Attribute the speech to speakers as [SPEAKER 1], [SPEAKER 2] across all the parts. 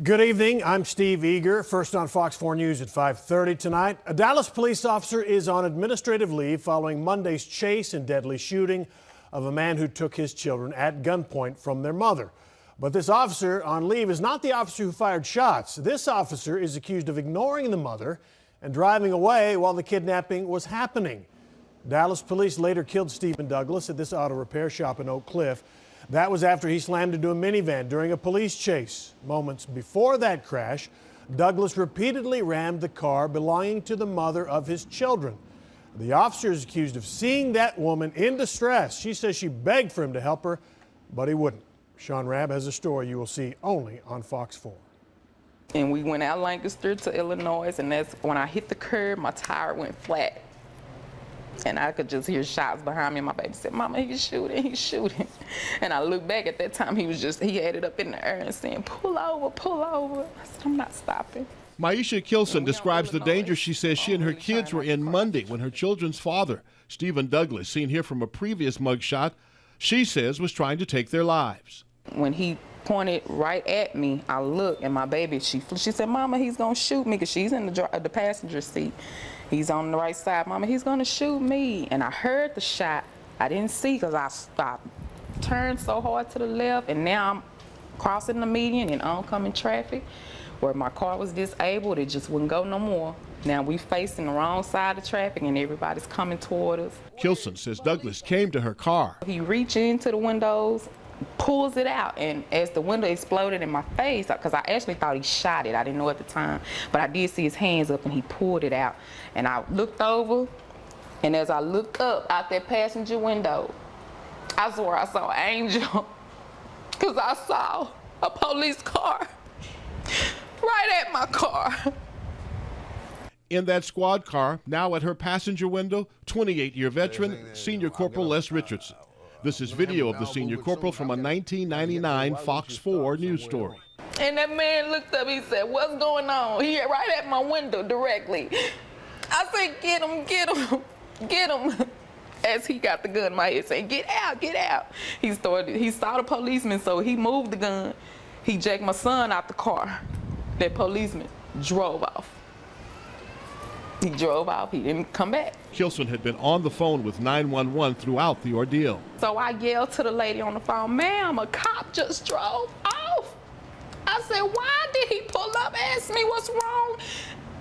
[SPEAKER 1] Good evening. I'm Steve Eager. First on Fox 4 News at 5:30 tonight. A Dallas police officer is on administrative leave following Monday's chase and deadly shooting of a man who took his children at gunpoint from their mother. But this officer on leave is not the officer who fired shots. This officer is accused of ignoring the mother and driving away while the kidnapping was happening. Dallas police later killed Stephen Douglas at this auto repair shop in Oak Cliff. That was after he slammed into a minivan during a police chase. Moments before that crash, Douglas repeatedly rammed the car belonging to the mother of his children. The officer is accused of seeing that woman in distress. She says she begged for him to help her, but he wouldn't. Sean Rabb has a story you will see only on Fox 4.
[SPEAKER 2] And we went out Lancaster to Illinois, and that's when I hit the curb, my tire went flat. And I could just hear shots behind me, and my baby said, "Mama, he's shooting, he's shooting." And I looked back at that time, he had it up in the air and saying, "Pull over, pull over." I said, "I'm not stopping."
[SPEAKER 3] Maisha Kilson describes the danger she says she and her kids were in Monday when her children's father, Stephen Douglas, seen here from a previous mugshot, she says was trying to take their lives.
[SPEAKER 2] When he pointed right at me, I looked, and my baby, she said, "Mama, he's gonna shoot me," because she's in the passenger seat. He's on the right side. "Mama, he's gonna shoot me." And I heard the shot. I didn't see because I stopped, turned so hard to the left, and now I'm crossing the median in oncoming traffic where my car was disabled. It just wouldn't go no more. Now we facing the wrong side of traffic and everybody's coming toward us.
[SPEAKER 3] Kilson says Douglas came to her car.
[SPEAKER 2] He reached into the windows, pulls it out, and as the window exploded in my face, because I actually thought he shot it, I didn't know at the time, but I did see his hands up and he pulled it out. And I looked over, and as I looked up out that passenger window, I swear I saw an angel, because I saw a police car right at my car.
[SPEAKER 3] In that squad car, now at her passenger window, 28-year veteran, Senior Corporal Les Richardson. This is video of the senior corporal from a 1999 Fox 4 news story.
[SPEAKER 2] And that man looked up, he said, "What's going on?" He right at my window directly. I said, "Get him, get him, get him." As he got the gun in my head saying, "Get out, get out." He saw the policeman, so he moved the gun. He jacked my son out the car. That policeman drove off. He drove off, he didn't come back.
[SPEAKER 3] Kilson had been on the phone with 911 throughout the ordeal.
[SPEAKER 2] So I yelled to the lady on the phone, "Ma'am, a cop just drove off." I said, "Why did he pull up, ask me what's wrong,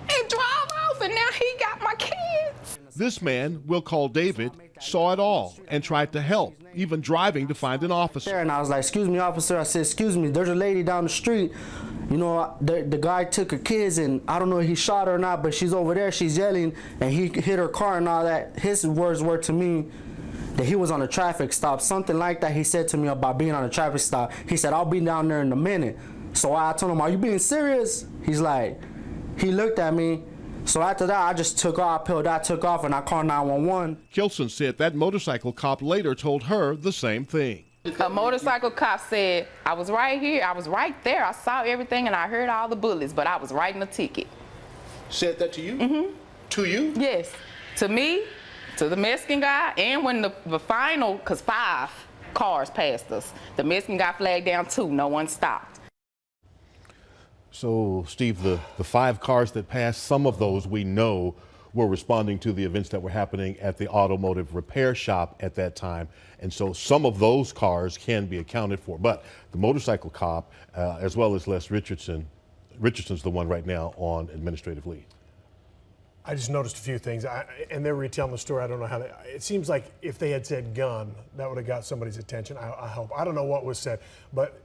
[SPEAKER 2] and drive off, and now he got my kids?"
[SPEAKER 3] This man, we'll call David, saw it all and tried to help, even driving to find an officer.
[SPEAKER 4] And I was like, "Excuse me, officer." I said, "Excuse me, there's a lady down the street. You know, the guy took her kids, and I don't know if he shot her or not, but she's over there, she's yelling, and he hit her car and all that." His words were to me that he was on a traffic stop, something like that he said to me about being on a traffic stop. He said, "I'll be down there in a minute." So I told him, "Are you being serious?" He's like, he looked at me. So after that, I just took off, took off, and I called 911.
[SPEAKER 3] Kilson said that motorcycle cop later told her the same thing.
[SPEAKER 2] A motorcycle cop said, "I was right here, I was right there, I saw everything, and I heard all the bullets, but I was writing a ticket."
[SPEAKER 5] Said that to you?
[SPEAKER 2] Mm-hmm.
[SPEAKER 5] To you?
[SPEAKER 2] Yes, to me, to the Mexican guy, and when the final, because 5 cars passed us, the Mexican guy flagged down 2, no one stopped.
[SPEAKER 6] So, Steve, the 5 cars that passed, some of those we know were responding to the events that were happening at the automotive repair shop at that time. And so some of those cars can be accounted for. But the motorcycle cop, as well as Les Richardson's the one right now on administrative leave.
[SPEAKER 1] I just noticed a few things, and they're retelling the story. I don't know how it seems like if they had said gun, that would have got somebody's attention. I hope. I don't know what was said, but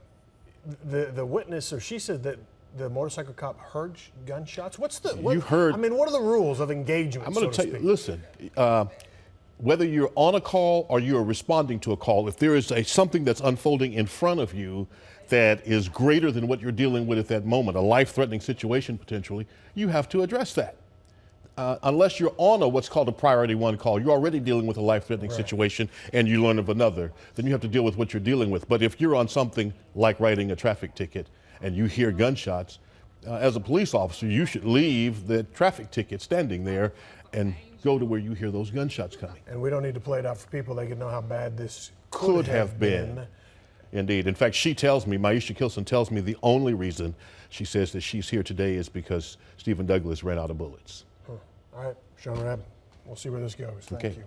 [SPEAKER 1] the witness, or she said that the motorcycle cop heard gunshots.
[SPEAKER 6] You heard?
[SPEAKER 1] I mean, what are the rules of engagement?
[SPEAKER 6] I'm going to tell you. Listen, whether you're on a call or you're responding to a call, if there is something that's unfolding in front of you that is greater than what you're dealing with at that moment, a life-threatening situation potentially, you have to address that. Unless you're on what's called a priority 1 call, you're already dealing with a life-threatening situation and you learn of another, then you have to deal with what you're dealing with. But if you're on something like writing a traffic ticket and you hear gunshots, as a police officer, you should leave the traffic ticket standing there and go to where you hear those gunshots coming.
[SPEAKER 1] And we don't need to play it out for people. They can know how bad this
[SPEAKER 6] could have been. Indeed. In fact, she tells me, Maisha Kilson tells me the only reason she says that she's here today is because Stephen Douglas ran out of bullets.
[SPEAKER 1] All right, Sean Rabb, we'll see where this goes. Thank you.